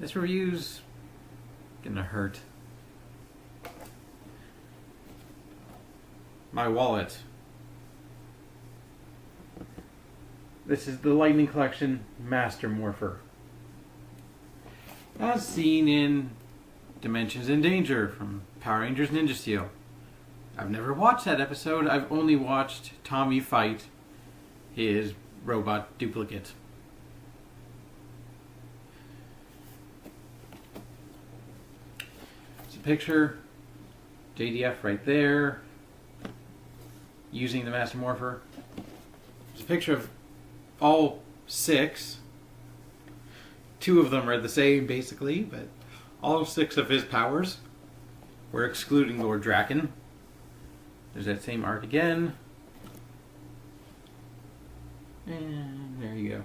This review's gonna hurt. My wallet. This is the Lightning Collection Master Morpher. As seen in Dimensions in Danger from Power Rangers Ninja Steel. I've never watched that episode. I've only watched Tommy fight his robot duplicate. It's a picture, JDF right there, using the Master Morpher. It's a picture of all 6. 2 of them are the same, basically, but all 6 of his powers. We're excluding Lord Draken. There's that same art again. And there you go.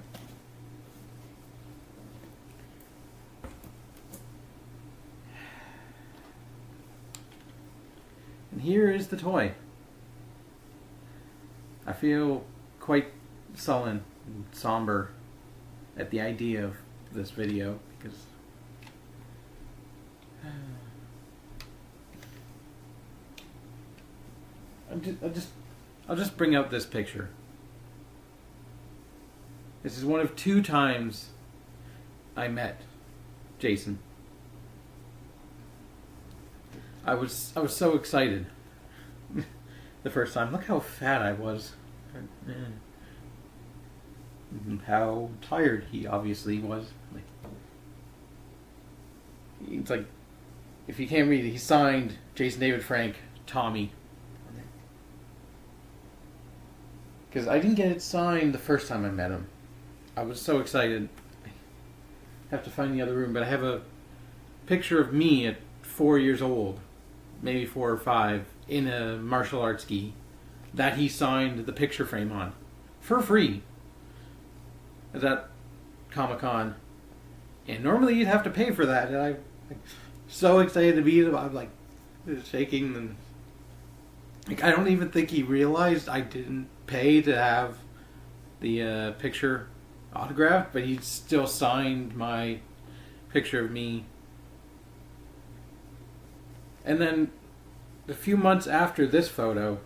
And here is the toy. I feel quite sullen and somber at the idea of this video because I'll just bring out this picture. This is one of 2 times I met Jason. I was so excited the first time. Look how fat I was. And how tired he obviously was. It's like, if you can't read it, he signed Jason David Frank, Tommy. Because I didn't get it signed the first time I met him. I was so excited. I have to find the other room, but I have a picture of me at 4 years old, maybe 4 or 5, in a martial arts gi that he signed the picture frame on for free at that Comic-Con. And normally you'd have to pay for that, and I'm so excited to meet him. I'm like shaking, and I don't even think he realized I didn't pay to have the picture autographed, but he still signed my picture of me. And then a few months after this photo,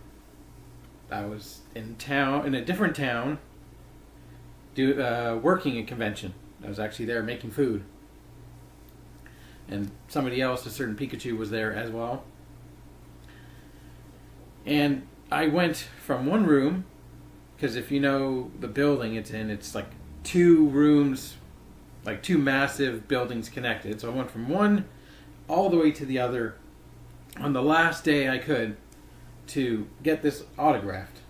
I was in a different town, working a convention. I was actually there making food. And somebody else, a certain Pikachu, was there as well. And I went from one room, because if you know the building it's in, it's like 2 rooms, like 2 massive buildings connected. So I went from one all the way to the other on the last day I could to get this autographed.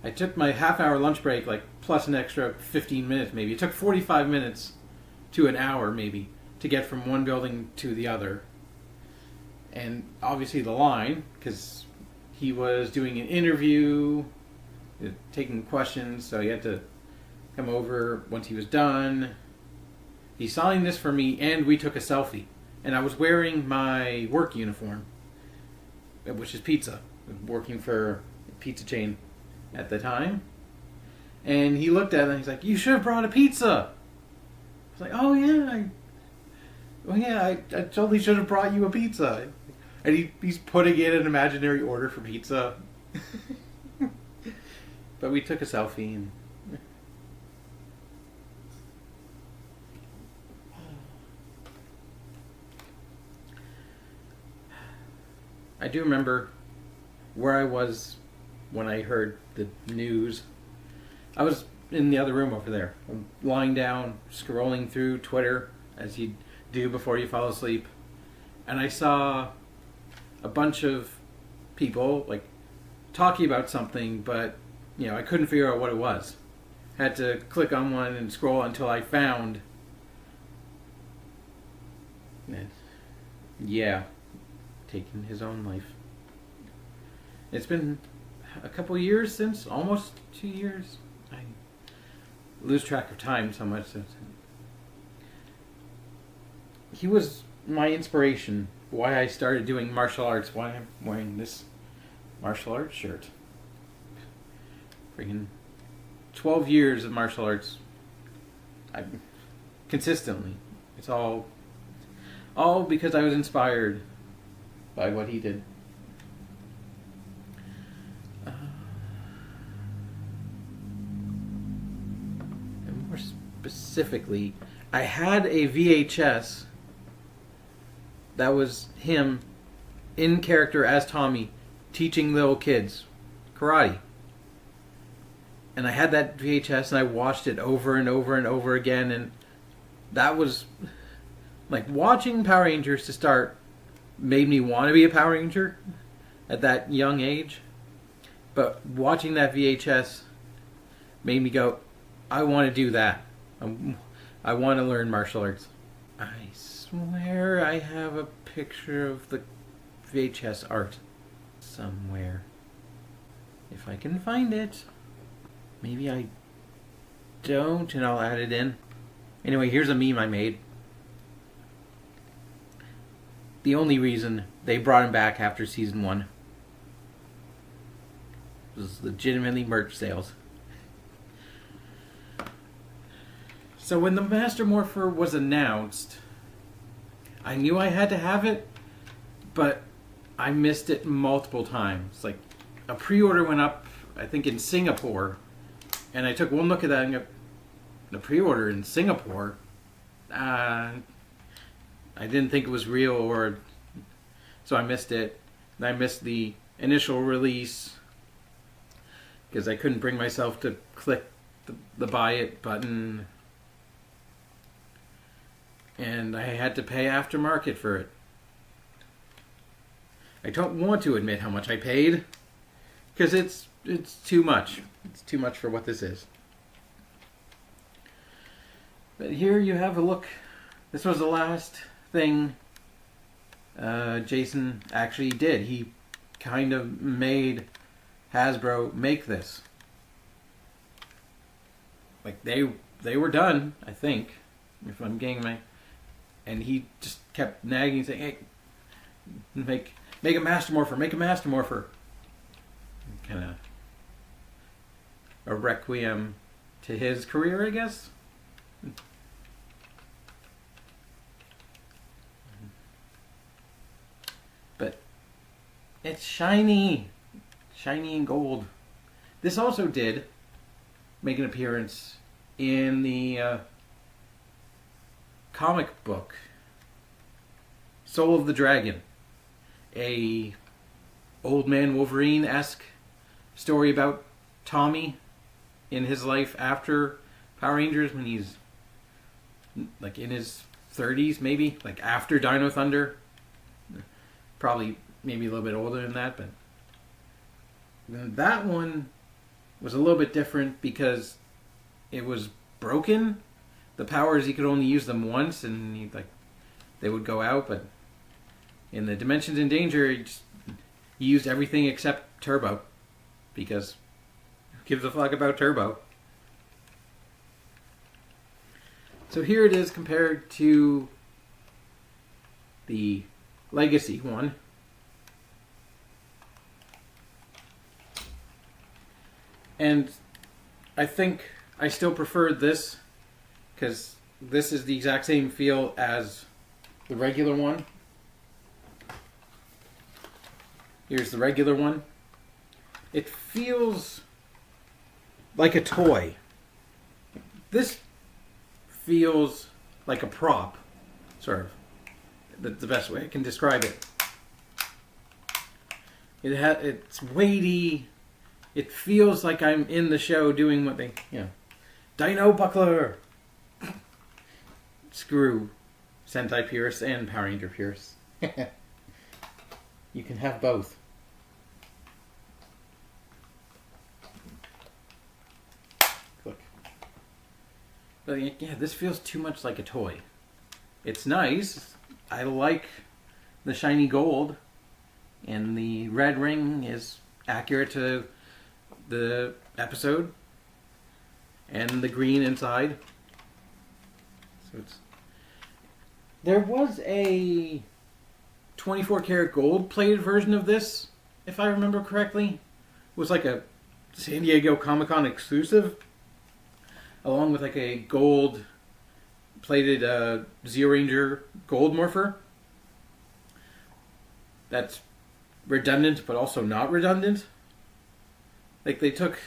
I took my half-hour lunch break, like plus an extra 15 minutes maybe. It took 45 minutes to an hour maybe to get from one building to the other. And obviously the line, because he was doing an interview, taking questions, so he had to come over once he was done. He signed this for me, and we took a selfie. And I was wearing my work uniform, which is pizza, working for a pizza chain at the time. And he looked at it and he's like, "You should have brought a pizza." I was like, "Oh yeah, I totally should have brought you a pizza." And he's putting in an imaginary order for pizza. But we took a selfie, and I do remember where I was when I heard the news. I was in the other room over there. I'm lying down, scrolling through Twitter, as you do before you fall asleep. And I saw a bunch of people, like, talking about something, but, I couldn't figure out what it was. Had to click on one and scroll until I found... Yeah. Taking his own life. It's been a couple years since, almost 2 years. I lose track of time so much. He was my inspiration, why I started doing martial arts, why I'm wearing this martial arts shirt. Freaking 12 years of martial arts. Consistently. It's all because I was inspired by what he did. And more specifically, I had a VHS that was him in character as Tommy teaching little kids karate. And I had that VHS and I watched it over and over and over again, and that was like watching Power Rangers to start made me want to be a Power Ranger at that young age. But watching that VHS made me go, I want to do that. I want to learn martial arts. I swear I have a picture of the VHS art somewhere. If I can find it. Maybe I don't, and I'll add it in. Anyway, here's a meme I made. The only reason they brought him back after season 1 was legitimately merch sales. So when the Master Morpher was announced, I knew I had to have it, but I missed it multiple times. Like, a pre-order went up, I think, in Singapore, and I took one look at that and go, the pre-order in Singapore? I didn't think it was real, or so I missed it. And I missed the initial release because I couldn't bring myself to click the buy it button, and I had to pay aftermarket for it. I don't want to admit how much I paid because it's too much. It's too much for what this is. But here you have a look. This was the last thing Jason actually did. He kind of made Hasbro make this. Like they were done, I think, if I'm getting my... And he just kept nagging, saying, hey, make a Master Morpher, make a Master Morpher. Kind of a requiem to his career, I guess. But it's shiny and gold. This also did make an appearance in the comic book Soul of the Dragon, a Old Man Wolverine-esque story about Tommy in his life after Power Rangers, when he's like in his 30s, maybe, like after Dino Thunder. Probably maybe a little bit older than that, but that one was a little bit different because it was broken. The powers, he could only use them once, and they would go out. But in the Dimensions in Danger, he used everything except Turbo, because who gives a fuck about Turbo? So here it is compared to the Legacy one. And I think I still prefer this because this is the exact same feel as the regular one. Here's the regular one. It feels like a toy. This feels like a prop, sort of. That's the best way I can describe it. It's weighty. It feels like I'm in the show doing what they, Dino Buckler! Screw Sentai Pierce and Power Ranger Pierce. You can have both. Look. But yeah, this feels too much like a toy. It's nice. I like the shiny gold. And the red ring is accurate to the episode, and the green inside. So there was a 24 karat gold plated version of this, if I remember correctly. It was like a San Diego Comic-Con exclusive, along with like a gold plated Zeo Ranger Gold Morpher. That's redundant, but also not redundant. Like, they took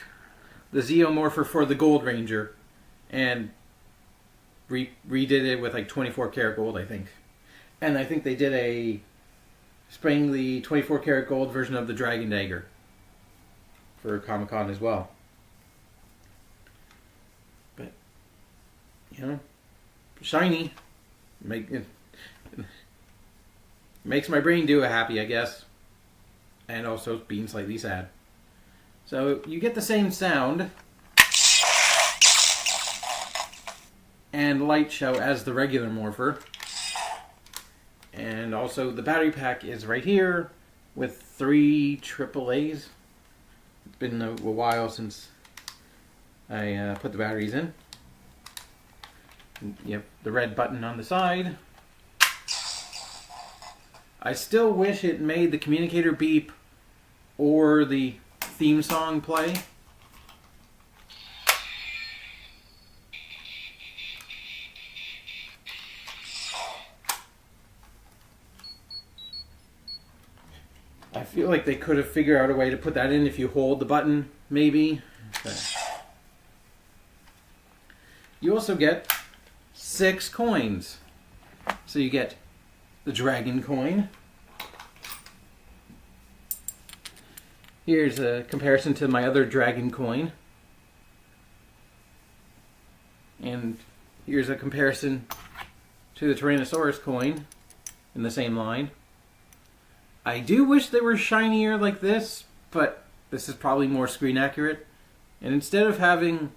the Zeo Morpher for the Gold Ranger and redid it with like 24 karat gold, I think. And I think they did spraying the 24 karat gold version of the Dragon Dagger for Comic-Con as well. But, you know, shiny. Makes my brain do a happy, I guess. And also being slightly sad. So you get the same sound and light show as the regular Morpher. And also the battery pack is right here with 3 AAAs. It's been a while since I put the batteries in. You have the red button on the side. I still wish it made the communicator beep or the theme song play. I feel like they could have figured out a way to put that in if you hold the button, maybe. But you also get 6 coins. So you get the dragon coin. Here's a comparison to my other dragon coin. And here's a comparison to the Tyrannosaurus coin in the same line. I do wish they were shinier like this, but this is probably more screen accurate. And instead of having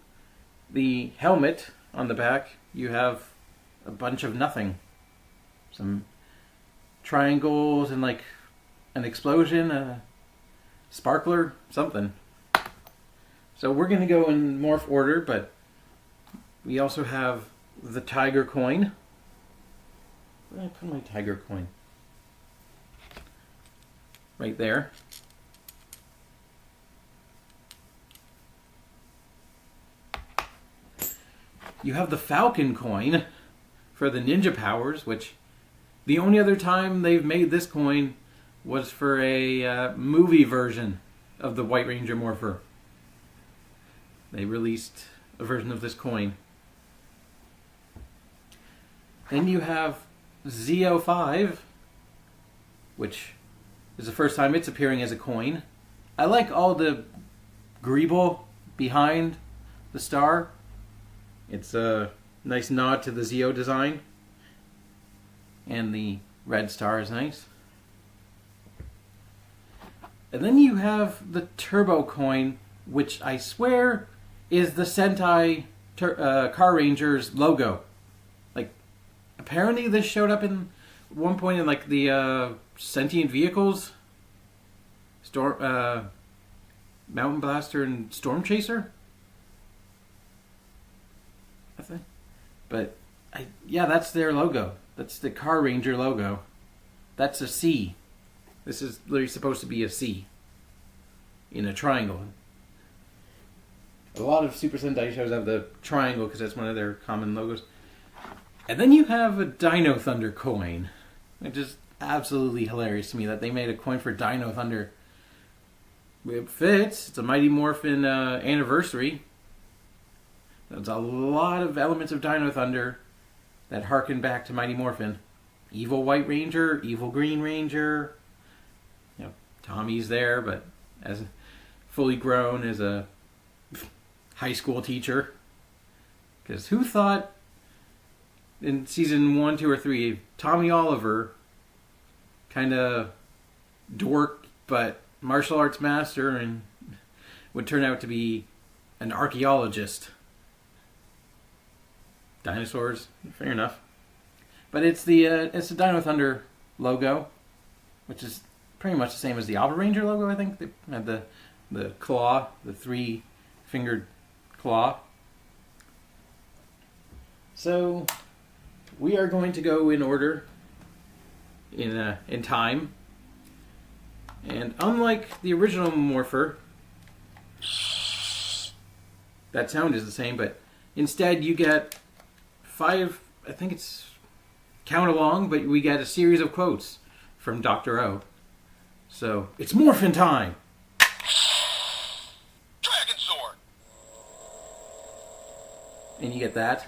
the helmet on the back, you have a bunch of nothing. Some triangles and like an explosion, a sparkler, something. So we're going to go in morph order, but we also have the tiger coin. Where did I put my tiger coin? Right there. You have the falcon coin for the ninja powers, which the only other time they've made this coin was for a movie version of the White Ranger Morpher. They released a version of this coin. Then you have Zeo 5, which is the first time it's appearing as a coin. I like all the greeble behind the star. It's a nice nod to the Zeo design. And the red star is nice. And then you have the Turbo coin, which I swear is the Sentai Car Rangers logo. Like, apparently this showed up in one point in like the Sentient Vehicles, Mountain Blaster and Storm Chaser, I think. But yeah, that's their logo. That's the Car Ranger logo. That's a C. This is literally supposed to be a C in a triangle. A lot of Super Sentai shows have the triangle because that's one of their common logos. And then you have a Dino Thunder coin, which is absolutely hilarious to me that they made a coin for Dino Thunder. It fits. It's a Mighty Morphin anniversary. There's a lot of elements of Dino Thunder that harken back to Mighty Morphin. Evil White Ranger, Evil Green Ranger. You know, Tommy's there, but as fully grown as a high school teacher. Because who thought in season 1, 2, or 3, Tommy Oliver, kind of dork but martial arts master, and would turn out to be an archaeologist. Dinosaurs, fair enough. But it's the Dino Thunder logo, which is pretty much the same as the Alpha Ranger logo. I think they had the claw, the 3-fingered claw. So we are going to go in order in time. And unlike the original Morpher, that sound is the same, but instead you get 5 I think it's count along, but we get a series of quotes from Dr. O. So, it's morphin' time! Dragon Sword! And you get that.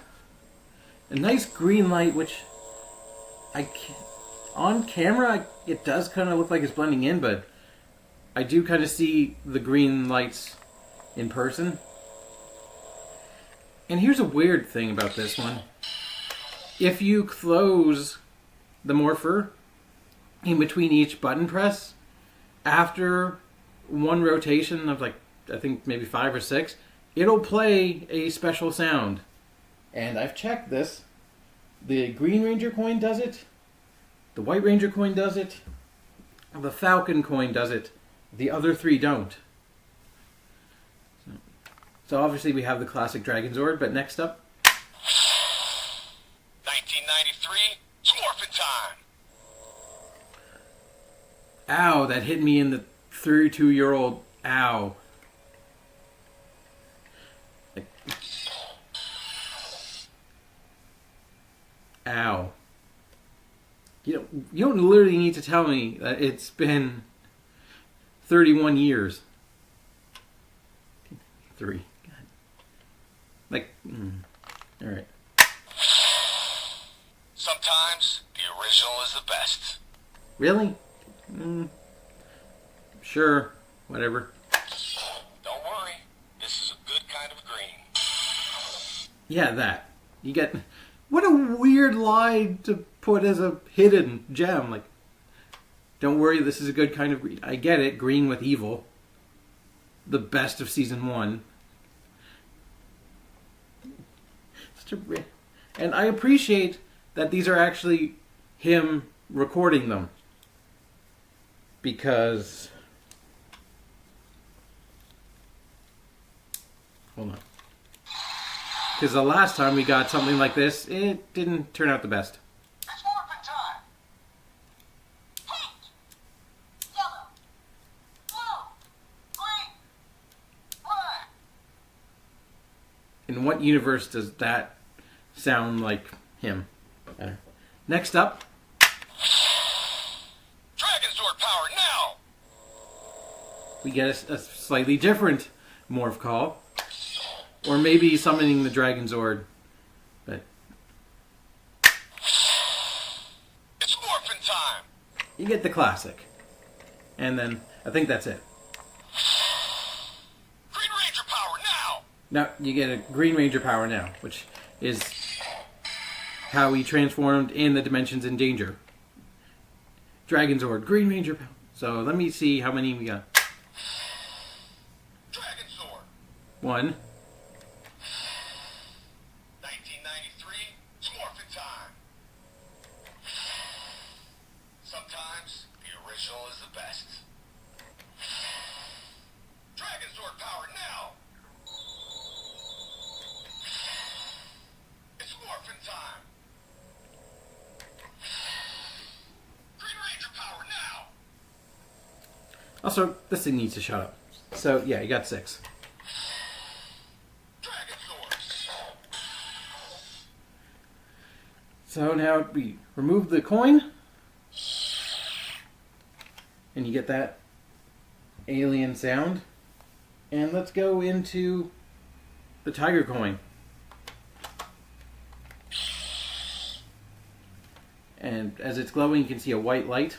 A nice green light, which on camera, it does kind of look like it's blending in, but I do kind of see the green lights in person. And here's a weird thing about this one. If you close the Morpher in between each button press, after one rotation of like, I think maybe 5 or 6, it'll play a special sound. And I've checked this. The Green Ranger coin does it. The White Ranger coin does it. The Falcon coin does it. The other 3 don't. So obviously we have the classic Dragon Zord, but next up... 1993, it's morphin' time! Ow, that hit me in the 32-year-old ow. Ow. You don't literally need to tell me that it's been 31 years. 3. God. Like, alright. Sometimes the original is the best. Really? Sure. Whatever. Don't worry. This is a good kind of green. Yeah, that. You get... What a weird lie to put as a hidden gem. Like, don't worry, this is a good kind of green. I get it, green with evil. The best of season 1. And I appreciate that these are actually him recording them. Because... Hold on. Because the last time we got something like this, it didn't turn out the best. It's morphin' time! Pink! Yellow! Blue! Green! Black! In what universe does that sound like him? Next up. Dragon Sword power now! We get a slightly different morph call. Or maybe summoning the Dragon Zord. But it's morphin' time! you get the classic. And then I think that's it. Green Ranger power now! Now you get a Green Ranger power now, which is how he transformed in the Dimensions in Danger. Dragon Zord, Green Ranger power. So let me see how many we got. Dragon Sword! 1. 1993, it's morphin' time! Sometimes the original is the best. Dragon Sword power now! It's morphin' time! Green Ranger power now! Also, this thing needs to shut up. So yeah, you got 6. Dragon Sword! So now we remove the coin. And you get that alien sound. And let's go into the tiger coin. And as it's glowing, you can see a white light.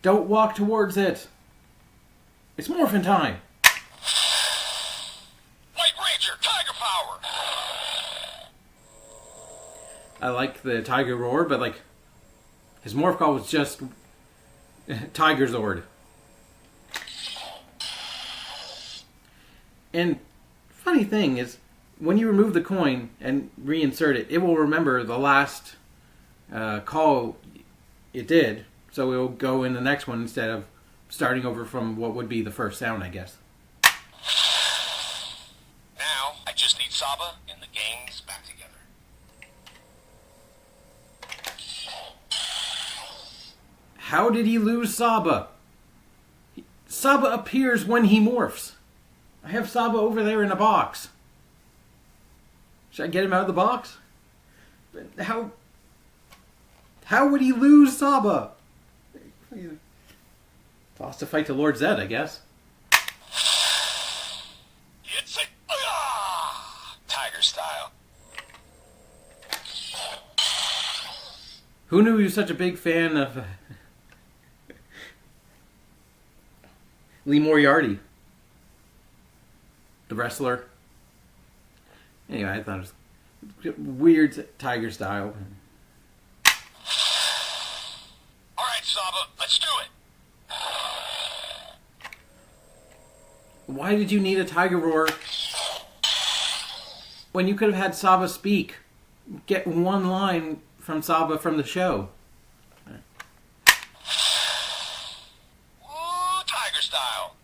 Don't walk towards it. It's morphin' time. White Ranger, Tiger power! I like the tiger roar, but like his morph call was just Tiger Zord. And funny thing is, when you remove the coin and reinsert it, it will remember the last call it did, so it will go in the next one instead of starting over from what would be the first sound, I guess. Now, I just need Saba and the gang's back together. How did he lose Saba? Saba appears when he morphs. I have Saba over there in a box. Should I get him out of the box? How would he lose Saba? Lost the fight to Lord Zed, I guess. It's a tiger style. Who knew he was such a big fan of Lee Moriarty, the wrestler? Anyway, I thought it was weird tiger style. All right, Saba, let's do it. Why did you need a tiger roar when you could have had Saba speak? Get one line from Saba from the show. Ooh, tiger style.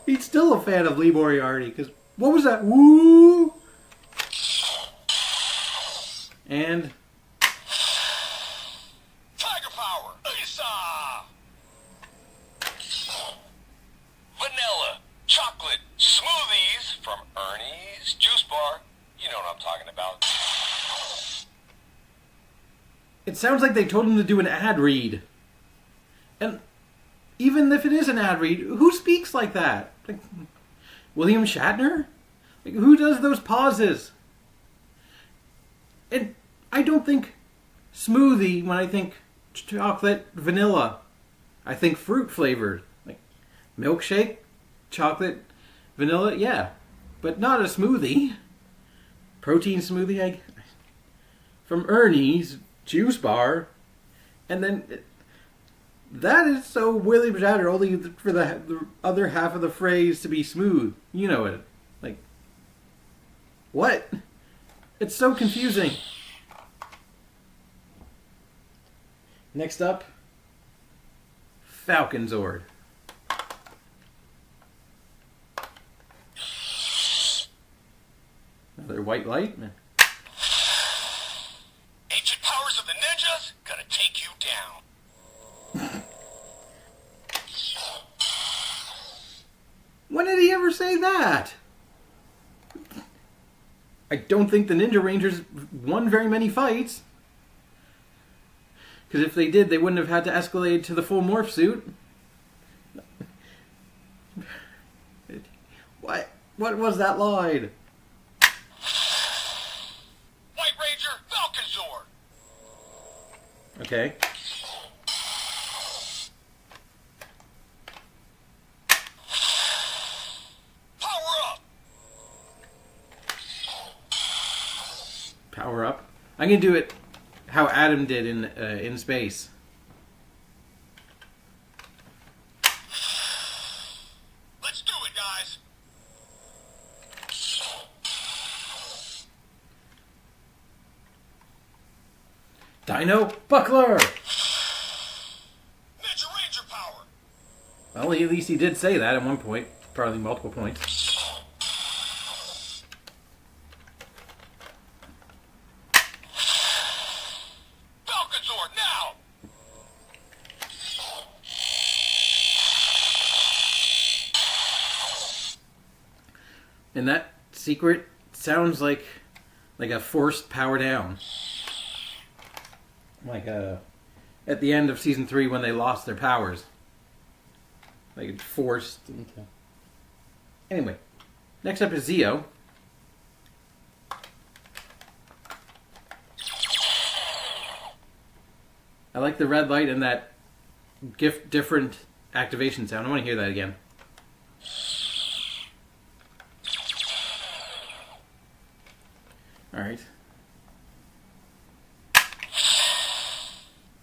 He's still a fan of Lee Moriarty, because what was that? Woo! And Tiger power. Isa. Vanilla, chocolate, smoothies from Ernie's Juice Bar. You know what I'm talking about. it sounds like they told him to do an ad read. And even if it is an ad read, who speaks like that? Like, William Shatner? Like, who does those pauses? And I don't think smoothie when I think chocolate vanilla. I think fruit flavored. Like milkshake, chocolate, vanilla, yeah. But not a smoothie. Protein smoothie from Ernie's Juice Bar. And then that is so William Shatner, only for the other half of the phrase to be smooth. You know it. Like, what? It's so confusing. Next up, Falcon Zord. Another white light. Ancient powers of the ninjas gonna take you down. When did he ever say that? I don't think the Ninja Rangers won very many fights. Because if they did, they wouldn't have had to escalate to the full morph suit. What was that line? White Ranger, Falcon Zord. Okay. Power up. Power up. I'm going to do it how Adam did in space. Let's do it, guys. Dino Buckler! Ninja Ranger power. Well, at least he did say that at one point. Probably multiple points. Falcon Zord now. And that secret sounds like a forced power down. Like at the end of season 3 when they lost their powers. Like it's forced into... Anyway, next up is Zeo. I like the red light and that different activation sound. I want to hear that again. Alright.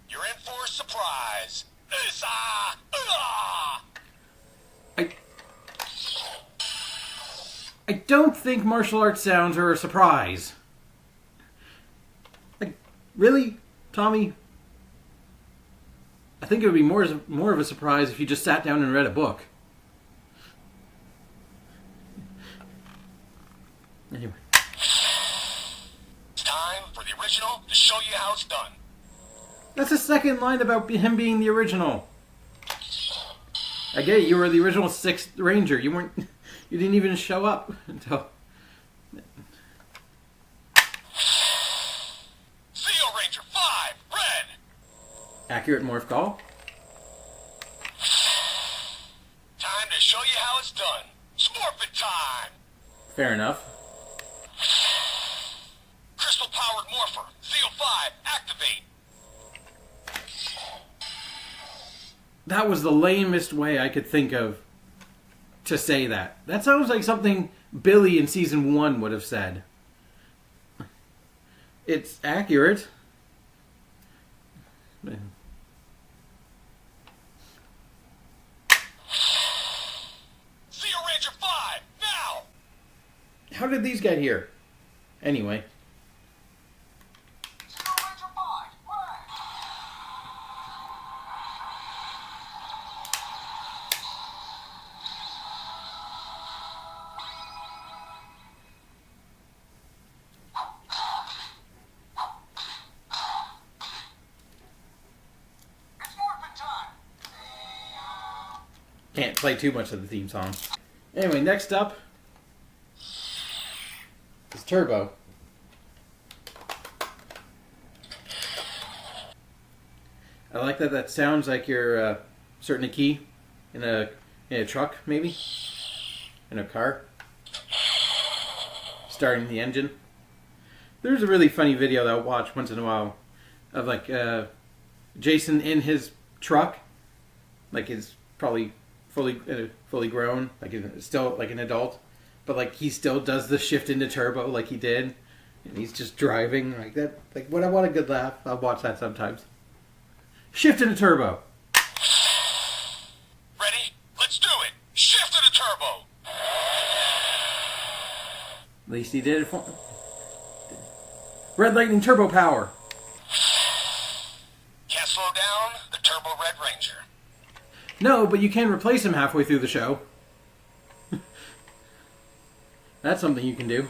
You're in for a surprise. Isa. I don't think martial arts sounds are a surprise. Like, really, Tommy? I think it would be more of a surprise if you just sat down and read a book. Anyway. It's time for the original to show you how it's done. That's the second line about him being the original. I get it, you were the original 6th Ranger. You didn't even show up until... Accurate morph call. Time to show you how it's done. Smorphin' time! Fair enough. Crystal-powered Morpher, CO5, activate! That was the lamest way I could think of to say that. That sounds like something Billy in season 1 would have said. It's accurate. Zero Ranger 5, now! How did these get here? Anyway. Zero Ranger 5, where? It's Morphin' time! Can't play too much of the theme song. Anyway, next up is Turbo. I like that. That sounds like you're inserting a key in a truck, maybe in a car, starting the engine. There's a really funny video that I'll watch once in a while of like Jason in his truck, like he's probably fully grown, like he's still like an adult, but like he still does the shift into turbo like he did, and he's just driving like that. Like when I want a good laugh, I'll watch that sometimes. Shift into turbo. Ready? Let's do it! Shift to the turbo! At least he did it for Red Lightning turbo power. Can't slow down the Turbo Red Ranger. No, but you can replace him halfway through the show. That's something you can do.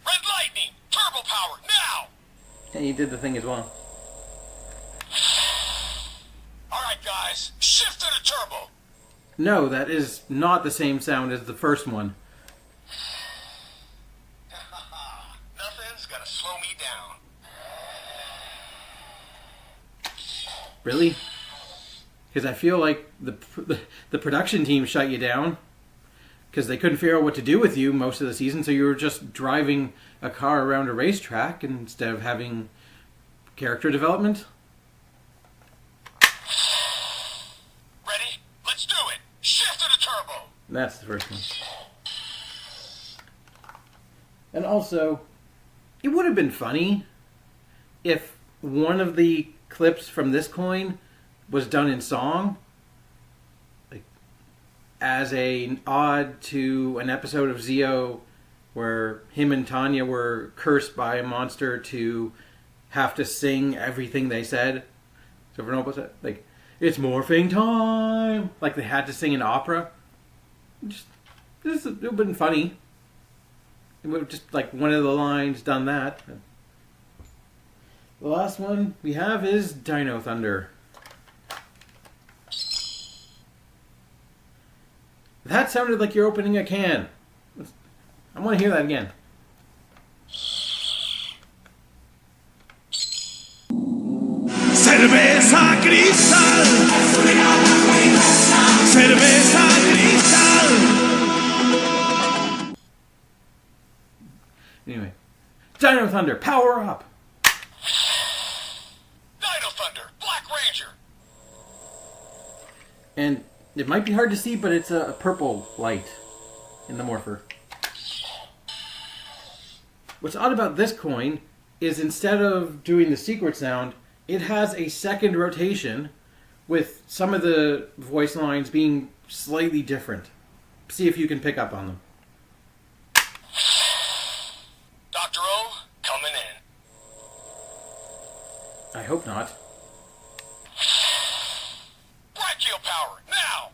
Red Lightning! Turbo power, now! And you did the thing as well. Alright guys, shift to the turbo! No, that is not the same sound as the first one. Nothing's gonna slow me down. Really? Because I feel like the production team shut you down because they couldn't figure out what to do with you most of the season, so you were just driving a car around a racetrack instead of having character development. Ready? Let's do it! Shift to the turbo! That's the first one. And also, it would have been funny if one of the clips from this coin was done in song, like as an ode to an episode of Zeo where him and Tanya were cursed by a monster to have to sing everything they said. So for example, like, it's morphing time, like they had to sing an opera. It would have been funny. It would have just like one of the lines done that. The last one we have is Dino Thunder. That sounded like you're opening a can. I want to hear that again. Cerveza cristal. Cerveza cristal. Anyway, Dino Thunder, power up. Dino Thunder, Black Ranger! And it might be hard to see, but it's a purple light in the Morpher. What's odd about this coin is instead of doing the secret sound, it has a second rotation with some of the voice lines being slightly different. See if you can pick up on them. Dr. O, coming in. I hope not. Brachial power, now!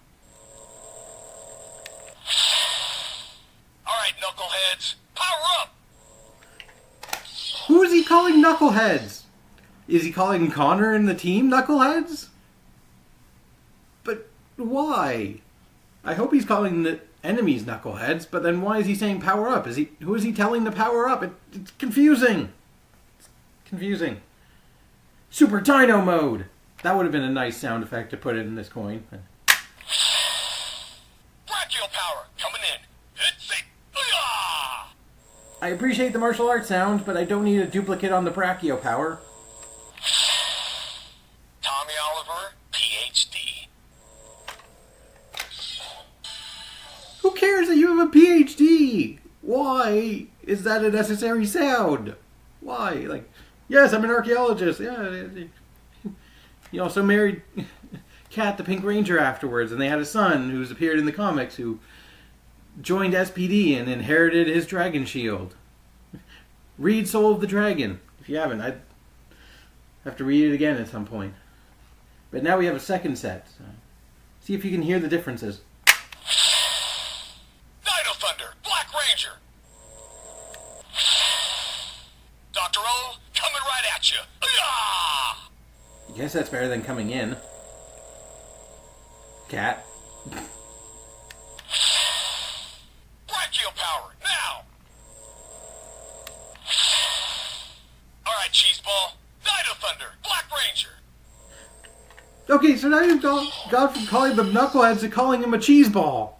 Alright, knuckleheads, power up! Who is he calling knuckleheads? Is he calling Connor and the team knuckleheads? But why? I hope he's calling the enemies knuckleheads, but then why is he saying power up? Who is he telling to power up? It's confusing. It's confusing. Super Dino Mode! That would have been a nice sound effect to put in this coin. Brachial power coming in. It's it. Ah! I appreciate the martial arts sound, but I don't need a duplicate on the brachio power. Tommy Oliver, PhD. Who cares that you have a PhD? Why is that a necessary sound? Why? Like, yes, I'm an archaeologist. Yeah. He also married Kat the Pink Ranger afterwards, and they had a son who's appeared in the comics who joined SPD and inherited his dragon shield. Read Soul of the Dragon. If you haven't, I'd have to read it again at some point. But now we have a second set. So see if you can hear the differences. Dino Thunder, Black Ranger. Dr. O, coming right at you. Ah! I guess that's better than coming in. Cat. Brachial power, now! Alright, Cheeseball. Dino Thunder, Black Ranger. Okay, so now you've gone from calling them knuckleheads to calling him a cheese ball.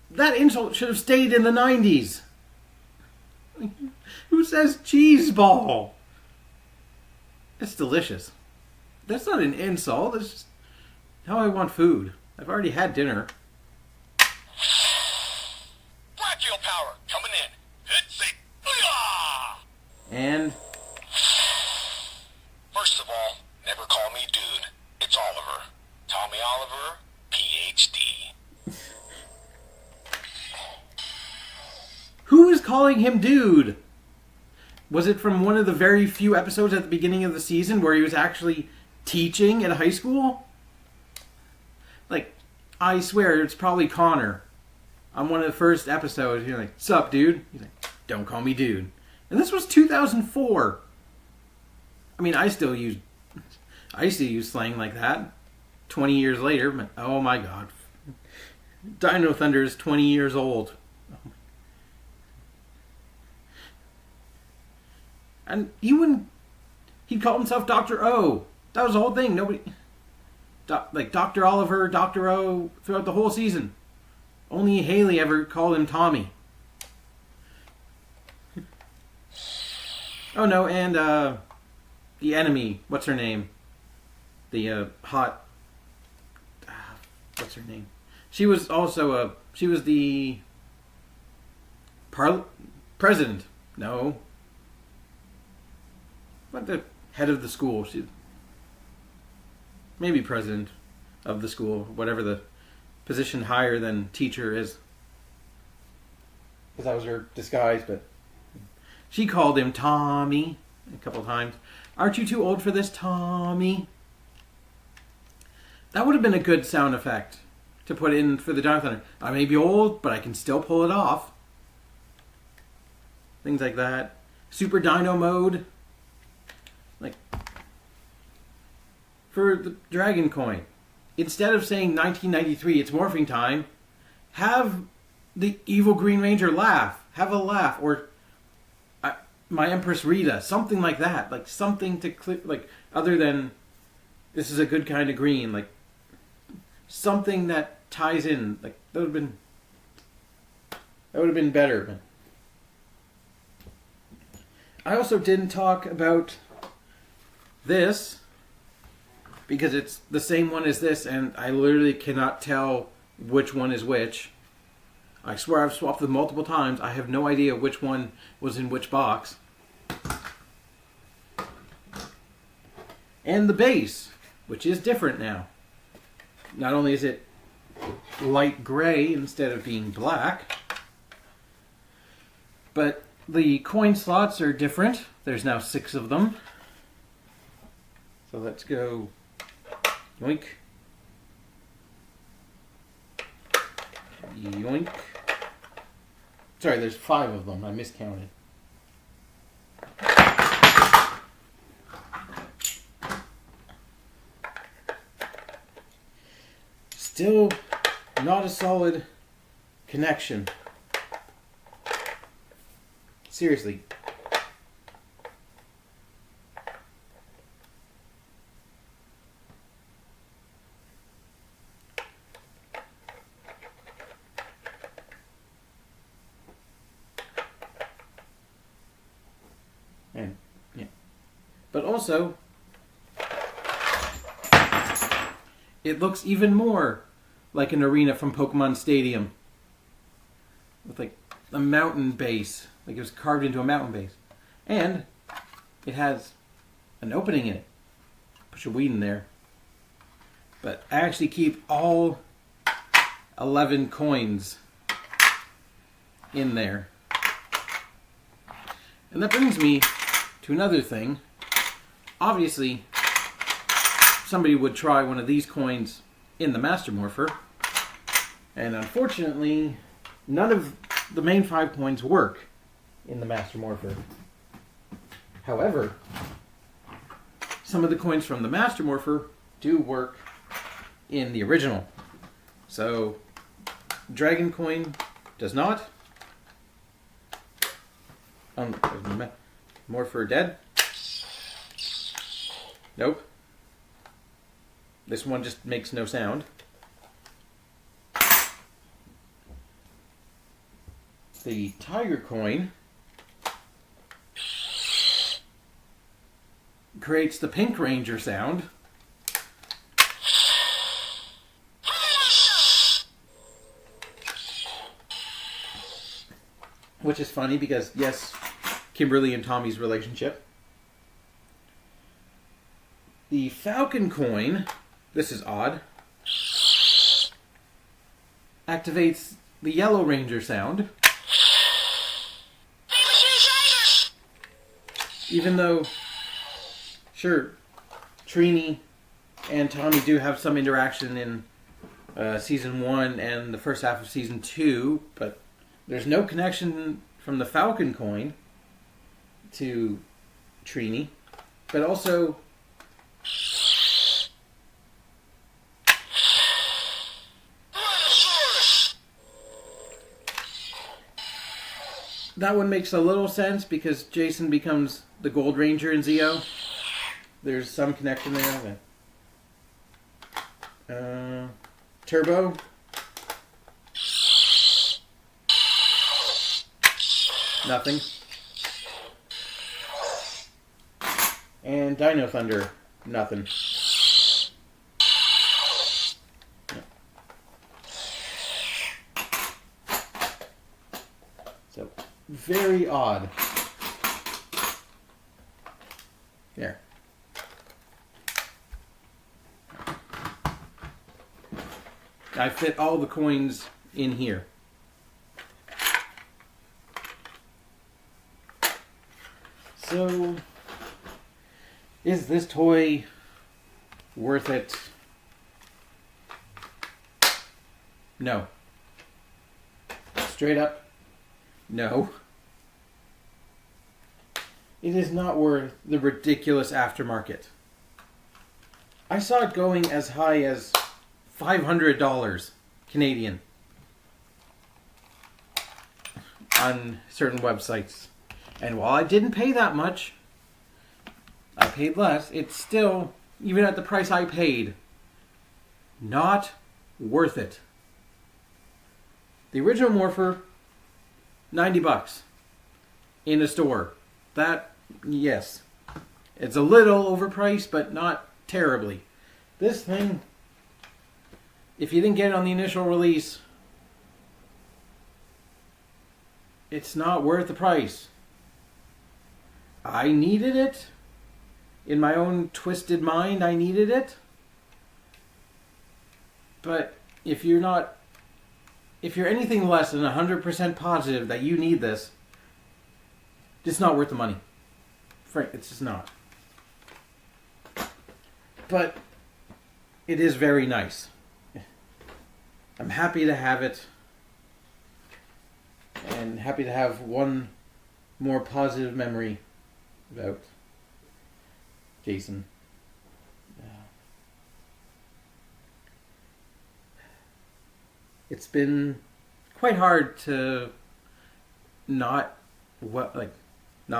That insult should have stayed in the 90s. Who says cheese ball? It's delicious. That's not an insult. That's just how I want food. I've already had dinner. Brachial power coming in. It's it. Ah! And First of all, never call me dude. It's Oliver. Tommy Oliver, PhD. who is calling him dude? Was it from one of the very few episodes at the beginning of the season where he was actually teaching at a high school? Like, I swear it's probably Connor. On one of the first episodes, you're like, "Sup, dude?" He's like, "Don't call me dude." And this was 2004. I mean, I used to use slang like that 20 years later, but oh my god. Dino Thunder is 20 years old. And he called himself Dr. O. That was the whole thing. Nobody, like Dr. Oliver, Dr. O, throughout the whole season. Only Haley ever called him Tommy. Oh no, and the enemy, what's her name? The hot, what's her name? She was also she was the president. No. What, the head of the school? She maybe president of the school, whatever the position higher than teacher is. Because that was her disguise, but she called him Tommy a couple times. "Aren't you too old for this, Tommy?" That would have been a good sound effect to put in for the Dino Thunder. I may be old, but I can still pull it off. Things like that. Super Dino Mode. Like, for the Dragon Coin, instead of saying 1993, it's morphing time, have the evil Green Ranger laugh. Have a laugh. Or my Empress Rita. Something like that. Like, something to click, like, other than this is a good kind of green. Like, something that ties in. Like, that would have been better. But I also didn't talk about this because it's the same one as this, and I literally cannot tell which one is which. I swear I've swapped them multiple times. I have no idea which one was in which box. And the base, which is different now. Not only is it light gray instead of being black, but the coin slots are different. There's now 6 of them. So let's go yoink. Yoink. Sorry, there's 5 of them. I miscounted. Still not a solid connection. Seriously. But also, it looks even more like an arena from Pokemon Stadium. With like a mountain base. Like it was carved into a mountain base. And it has an opening in it. Put your weed in there. But I actually keep all 11 coins in there. And that brings me to another thing. Obviously, somebody would try one of these coins in the Master Morpher. And unfortunately, none of the main 5 coins work in the Master Morpher. However, some of the coins from the Master Morpher do work in the original. So, Dragon Coin does not. Morpher dead. Nope. This one just makes no sound. The Tiger Coin creates the Pink Ranger sound. Which is funny because, yes, Kimberly and Tommy's relationship. The Falcon Coin, this is odd, activates the Yellow Ranger sound. Even though, sure, Trini and Tommy do have some interaction in Season 1 and the first half of Season 2, but there's no connection from the Falcon Coin to Trini. But also, that one makes a little sense because Jason becomes the Gold Ranger in Zeo. There's some connection there. Turbo. Nothing. And Dino Thunder. Nothing. So, very odd. There. I fit all the coins in here. So, is this toy worth it? No. Straight up, no. It is not worth the ridiculous aftermarket. I saw it going as high as $500 Canadian on certain websites. And while I didn't pay that much, I paid less, it's still, even at the price I paid, not worth it. The original Morpher, $90 in a store. That, yes, it's a little overpriced, but not terribly. This thing, if you didn't get it on the initial release, it's not worth the price. I needed it. In my own twisted mind, I needed it. But if you're anything less than 100% positive that you need this, it's not worth the money. Frank, it's just not. But it is very nice. I'm happy to have it. And happy to have one more positive memory about Jason. It's been quite hard to not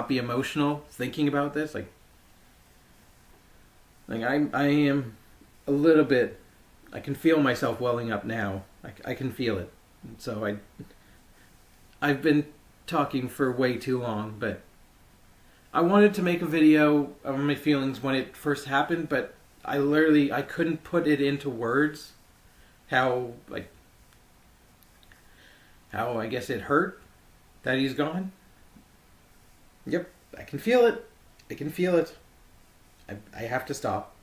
be emotional thinking about this. Like I am a little bit. I can feel myself welling up now. I can feel it. So I've been talking for way too long, but I wanted to make a video of my feelings when it first happened, but I couldn't put it into words. How I guess it hurt that he's gone. Yep, I can feel it. I can feel it. I have to stop.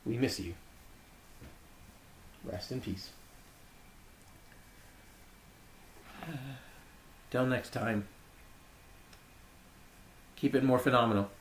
We miss you. Rest in peace. Till next time. Keep it more phenomenal.